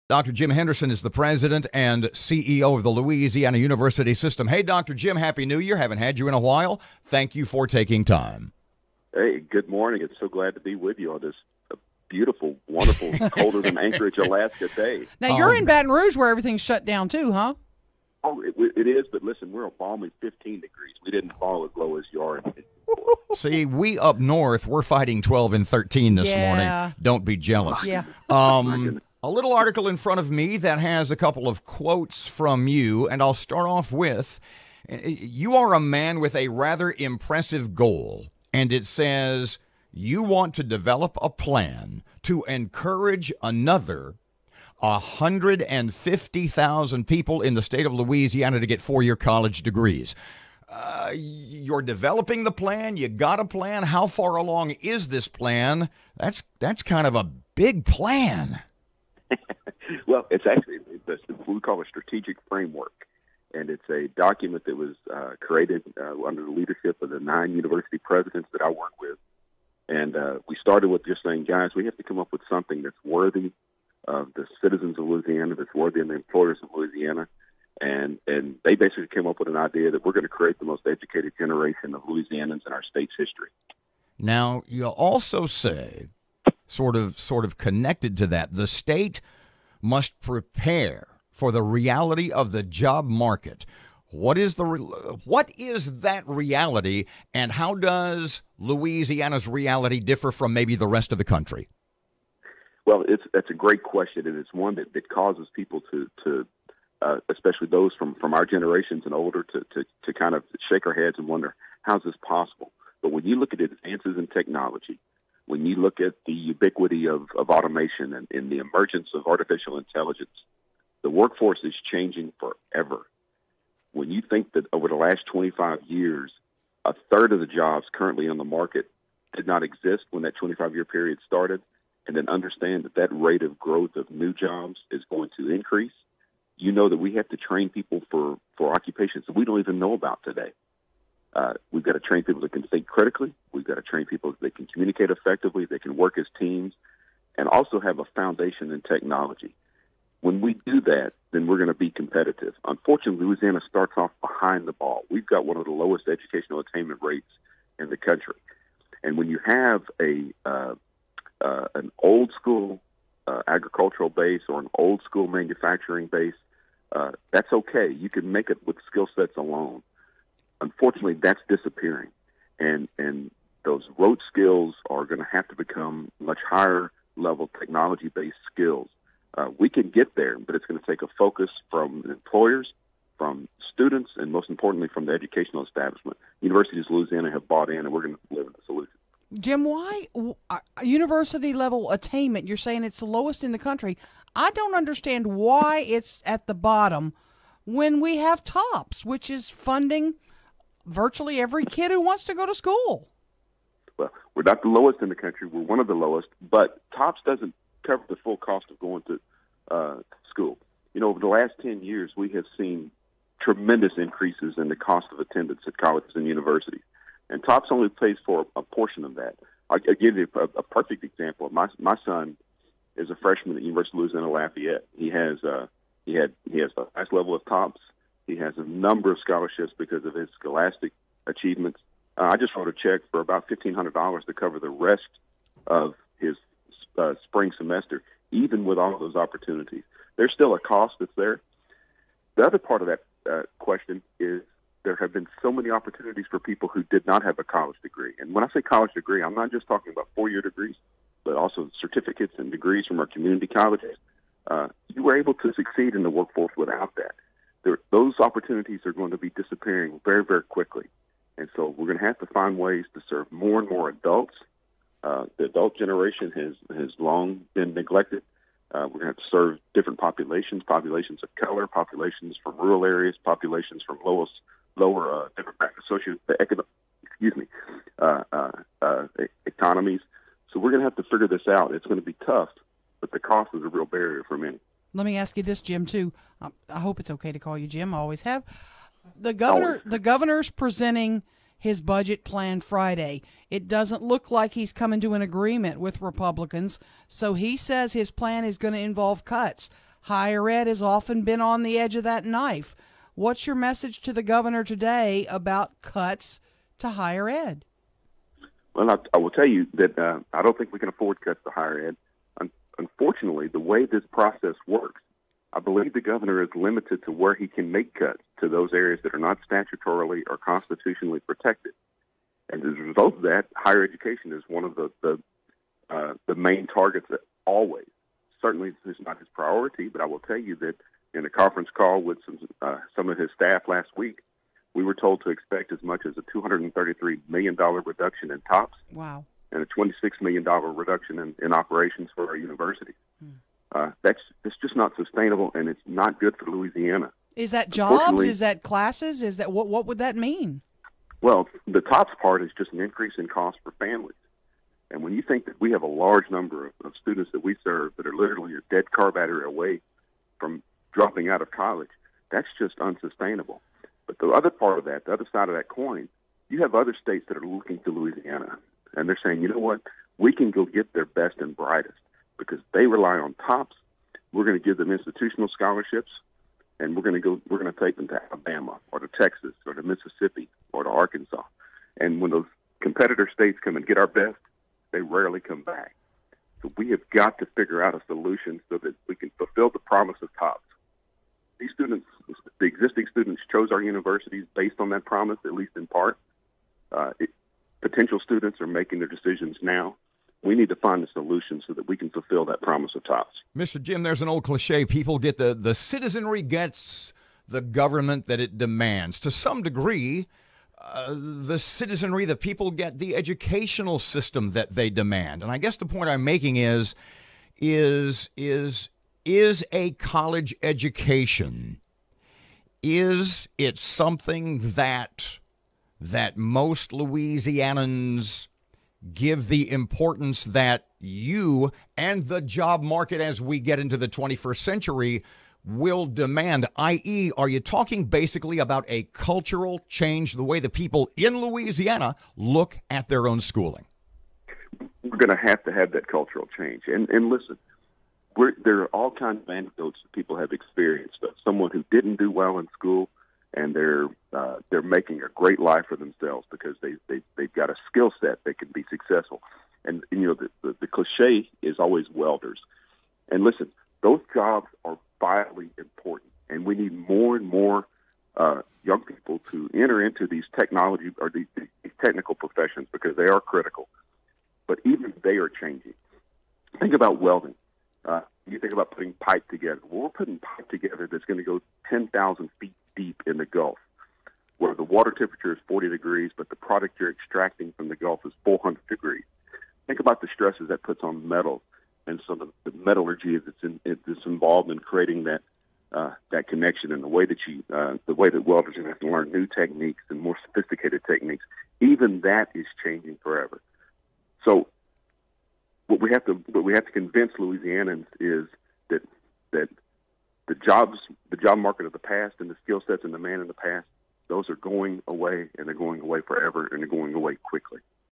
Dr. Jim Henderson is the president and CEO of the Louisiana University System. Hey, Dr. Jim, Happy New Year. Haven't had you in a while. Thank you for taking time. Hey, good morning. It's so glad to be with you on this beautiful, wonderful, colder than Anchorage, Alaska day. Now, you're in Baton Rouge where everything's shut down too, huh? Oh, it is, but listen, we're a balmy 15 degrees. We didn't fall as low as you are. See, we up north, we're fighting 12 and 13 this morning. Don't be jealous. Yeah. A little article in front of me that has a couple of quotes from you, and I'll start off with, you are a man with a rather impressive goal, and it says you want to develop a plan to encourage another 150,000 people in the state of Louisiana to get four-year college degrees. You're developing the plan. You got a plan. How far along is this plan? That's kind of a big plan. Well, it's actually what we call a strategic framework, and it's a document that was created under the leadership of the 9 university presidents that I work with. And we started with just saying, guys, we have to come up with something that's worthy of the citizens of Louisiana, that's worthy of the employers of Louisiana. And they basically came up with an idea that we're going to create the most educated generation of Louisianans in our state's history. Now, you also say, sort of connected to that, the state must prepare for the reality of the job market. What is that reality, and how does Louisiana's reality differ from maybe the rest of the country? Well, that's a great question, and it's one that causes people to especially those from our generations and older, to kind of shake our heads and wonder, how's this possible? But when you look at advances in technology, when you look at the ubiquity of automation and the emergence of artificial intelligence, the workforce is changing forever. When you think that over the last 25 years, a third of the jobs currently on the market did not exist when that 25-year period started, and then understand that rate of growth of new jobs is going to increase, you know that we have to train people for occupations that we don't even know about today. We've got to train people that can think critically. We've got to train people that can communicate effectively, that can work as teams, and also have a foundation in technology. When we do that, then we're going to be competitive. Unfortunately, Louisiana starts off behind the ball. We've got one of the lowest educational attainment rates in the country. And when you have an old school agricultural base or an old school manufacturing base, that's okay. You can make it with skill sets alone. Unfortunately, that's disappearing, and those rote skills are going to have to become much higher level technology-based skills. We can get there, but it's going to take a focus from employers, from students, and most importantly, from the educational establishment. Universities of Louisiana have bought in, and we're going to deliver the solution. Jim, why university-level attainment, you're saying it's the lowest in the country. I don't understand why it's at the bottom when we have TOPS, which is funding virtually every kid who wants to go to school. Well, we're not the lowest in the country. We're one of the lowest, but TOPS doesn't cover the full cost of going to school. You know, over the last 10 years, we have seen tremendous increases in the cost of attendance at colleges and universities. And TOPS only pays for a portion of that. I'll give you a perfect example. My son is a freshman at the University of Louisiana Lafayette. He has the highest level of TOPS. He has a number of scholarships because of his scholastic achievements. I just wrote a check for about $1,500 to cover the rest of his spring semester, even with all of those opportunities. There's still a cost that's there. The other part of that question is there have been so many opportunities for people who did not have a college degree. And when I say college degree, I'm not just talking about four-year degrees, but also certificates and degrees from our community colleges. You were able to succeed in the workforce without that. Those opportunities are going to be disappearing very, very quickly. And so we're going to have to find ways to serve more and more adults. The adult generation has long been neglected. We're going to have to serve different populations of color, populations from rural areas, populations from lower demographic economies. So we're going to have to figure this out. It's going to be tough, but the cost is a real barrier for many. Let me ask you this, Jim, too. I hope it's okay to call you Jim. I always have. The governor's presenting his budget plan Friday. It doesn't look like he's coming to an agreement with Republicans, so he says his plan is going to involve cuts. Higher ed has often been on the edge of that knife. What's your message to the governor today about cuts to higher ed? Well, I will tell you that I don't think we can afford cuts to higher ed. Unfortunately, the way this process works, I believe the governor is limited to where he can make cuts to those areas that are not statutorily or constitutionally protected. And as a result of that, higher education is one of the main targets that always. Certainly, it's not his priority, but I will tell you that in a conference call with some of his staff last week, we were told to expect as much as a $233 million reduction in TOPS. Wow. And a $26 million reduction in operations for our universities. That's just not sustainable, and it's not good for Louisiana. Is that jobs? Is that classes? Is that what would that mean? Well, the TOPS part is just an increase in cost for families. And when you think that we have a large number of students that we serve that are literally a dead car battery away from dropping out of college, that's just unsustainable. But the other part of that, the other side of that coin, you have other states that are looking to Louisiana, and they're saying, you know what, we can go get their best and brightest because they rely on TOPS. We're going to give them institutional scholarships, and we're going to take them to Alabama or to Texas or to Mississippi or to Arkansas. And when those competitor states come and get our best, they rarely come back. So we have got to figure out a solution so that we can fulfill the promise of TOPS. These students, the existing students, chose our universities based on that promise, at least in part. Potential students are making their decisions now. We need to find a solution so that we can fulfill that promise of TOPS. Mr. Jim, there's an old cliche. People get the citizenry gets the government that it demands. To some degree, the citizenry, the people get the educational system that they demand. And I guess the point I'm making is a college education, is it something that most Louisianans give the importance that you and the job market as we get into the 21st century will demand, i.e., are you talking basically about a cultural change, the way the people in Louisiana look at their own schooling? We're going to have that cultural change. And listen, there are all kinds of anecdotes that people have experienced of someone who didn't do well in school, and they're making a great life for themselves because they've got a skill set that can be successful. And you know, the cliche is always welders. And listen, those jobs are vitally important, and we need more and more young people to enter into these technology or these technical professions because they are critical. But even they are changing. Think about welding. You think about putting pipe together. Well, we're putting pipe together that's going to go 10,000 feet deep in the Gulf, where the water temperature is 40 degrees, but the product you're extracting from the Gulf is 400 degrees. Think about the stresses that puts on metals and some of the metallurgy that's involved in creating that connection, and the way that welders are going to have to learn new techniques and more sophisticated techniques. Even that is changing forever. So what we have to convince Louisianans is that the job market of the past and the skill sets and demand in the past, those are going away, and they're going away forever, and they're going away quickly.